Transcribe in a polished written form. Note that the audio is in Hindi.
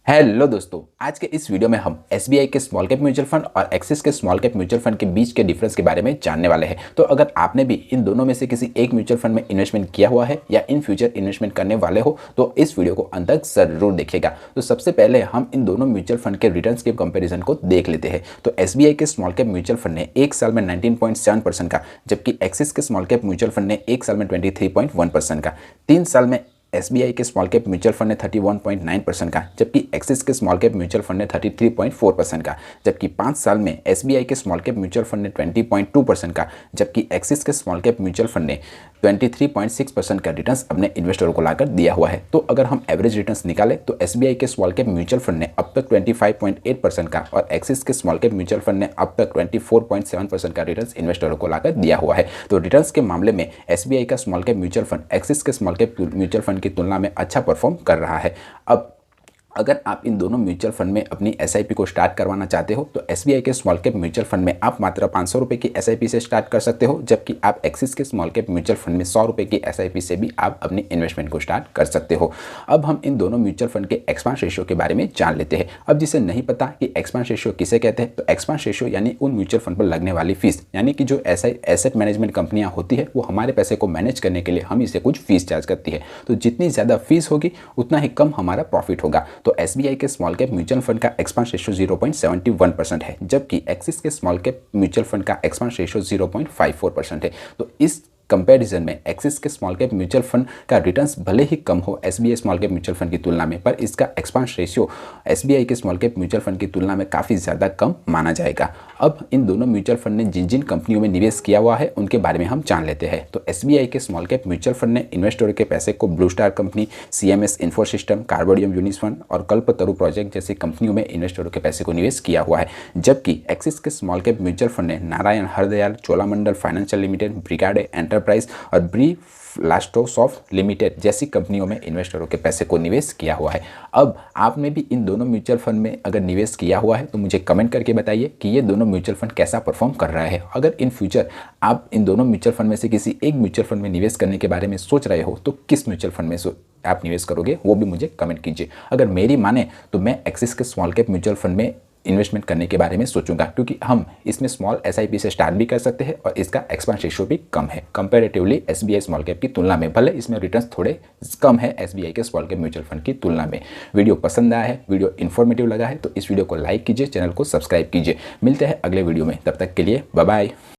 हेलो दोस्तों, आज के इस वीडियो में हम एसबीआई के स्मॉल कैप म्यूचुअल फंड और एक्सिस के स्मॉल कैप म्यूचुअल फंड के बीच के डिफरेंस के बारे में जानने वाले हैं। तो अगर आपने भी इन दोनों में से किसी एक म्यूचुअल फंड में इन्वेस्टमेंट किया हुआ है या इन फ्यूचर इन्वेस्टमेंट करने वाले हो तो इस वीडियो को अंत तक जरूर देखिएगा। तो सबसे पहले हम इन दोनों म्यूचुअल फंड के रिटर्न्स के कंपेरिजन को देख लेते हैं। तो एसबीआई के स्मॉल कैप म्यूचुअल फंड ने एक साल में 19.7% का, जबकि एक्सिस के स्मॉल कैप म्यूचुअल फंड ने एक साल में 23.1% का, 3 साल में एसबीआई के स्मॉल कैप म्यूचुअल फंड ने 31.9% का, जबकि एक्सिस के स्मॉल कैप म्यूचुअल फंड ने 33.4% का, जबकि 5 साल में एसबीआई के स्मॉल कैप म्यूचुअल फंड ने 20.2% का, जबकि एक्सिस के स्मॉल कैप म्यूचुअल फंड ने 23.6% का रिटर्न्स अपने इन्वेस्टरों को लाकर दिया हुआ है। तो अगर हम एवरेज रिटर्न्स निकालें तो एसबीआई के स्मॉल कैप म्यूचुअल फंड ने अब तक 25.8% का और एक्सिस के स्मॉल कैप म्यूचुअल फंड ने अब तक 24.7% का रिटर्न्स इन्वेस्टरों को लाकर दिया हुआ है। तो रिटर्न्स के मामले में एसबीआई का small cap mutual fund axis के स्मॉल कैप म्यूचुअल फंड की तुलना में अच्छा परफॉर्म कर रहा है। अब अगर आप इन दोनों म्यूचुअल फंड में अपनी एसआईपी को स्टार्ट करवाना चाहते हो तो एसबीआई के स्मॉल कैप म्यूचुअल फंड में आप मात्र 500 रुपये की एसआईपी से स्टार्ट कर सकते हो, जबकि आप एक्सिस के स्मॉल कैप म्यूचुअल फंड में 100 रुपये की एसआईपी से भी आप अपनी इन्वेस्टमेंट को स्टार्ट कर सकते हो। अब हम इन दोनों म्यूचुअल फंड के एक्सपेंस रेशियो के बारे में जान लेते हैं। अब जिसे नहीं पता कि एक्सपेंस रेशियो किसे कहते हैं, तो एक्सपेंस रेशियो यानी उन म्यूचुअल फंड पर लगने वाली फीस, यानी कि जो एसेट मैनेजमेंट कंपनियां होती है वो हमारे पैसे को मैनेज करने के लिए हम इसे कुछ फीस चार्ज करती है। तो जितनी ज़्यादा फीस होगी उतना ही कम हमारा प्रॉफिट होगा। तो एसबीआई के स्मॉल कैप म्यूचुअल फंड का एक्सपेंस रेशियो 0.71% है, जबकि एक्सिस के स्मॉल कैप म्यूचुअल फंड का एक्सपेंस रेशियो 0.54% है। तो इस कंपैरिजन में एक्सिस के स्मॉल कैप म्यूचुअल फंड का रिटर्न्स भले ही कम हो SBI small cap mutual fund की तुलना में, पर इसका एक्सपेंस रेशियो एसबीआई के स्मॉल कैप म्यूचुअल फंड की तुलना में काफ़ी ज़्यादा कम माना जाएगा। अब इन दोनों म्यूचुअल फंड ने जिन जिन कंपनियों में निवेश किया हुआ है उनके बारे में हम जान लेते हैं। तो एसबीआई के स्मॉल कैप म्यूचुअल फंड ने इन्वेस्टरों के पैसे को blue star company, CMS infosystem, कार्बोडियम यूनिस फंड और कल्पतरु प्रोजेक्ट जैसी कंपनियों में इन्वेस्टरों के पैसे को निवेश किया हुआ है, जबकि एक्सिस के स्मॉल कैप म्यूचुअल फंड ने Narayana Hrudayalaya, Cholamandalam financial limited, Brigade enterprise और ब्रीफलास्टोसॉफ्ट लिमिटेड जैसी कंपनियों में इन्वेस्टरों के पैसे को निवेश किया हुआ है। अब आपने भी इन दोनों म्यूचुअल फंड में अगर निवेश किया हुआ है तो मुझे कमेंट करके बताइए कि ये दोनों म्यूचुअल फंड कैसा परफॉर्म कर रहा है। अगर इन फ्यूचर आप इन दोनों म्यूचुअल फंड में से किसी एक म्यूचुअल फंड में निवेश करने के बारे में सोच रहे हो तो किस म्यूचुअल फंड में आप निवेश करोगे वो भी मुझे कमेंट कीजिए। अगर मेरी माने तो मैं एक्सिस के स्मॉल कैप म्यूचुअल फंड में इन्वेस्टमेंट करने के बारे में सोचूंगा, क्योंकि हम इसमें स्मॉल एसआईपी से स्टार्ट भी कर सकते हैं और इसका एक्सपेंस रेशियो भी कम है कंपैरेटिवली एसबीआई स्मॉल कैप की तुलना में। भले इसमें रिटर्न्स थोड़े कम है एसबीआई के स्मॉल कैप म्यूचुअल फंड की तुलना में। वीडियो पसंद आया है, वीडियो इन्फॉर्मेटिव लगा है तो इस वीडियो को लाइक कीजिए, चैनल को सब्सक्राइब कीजिए। मिलते हैं अगले वीडियो में, तब तक के लिए बाय बाय।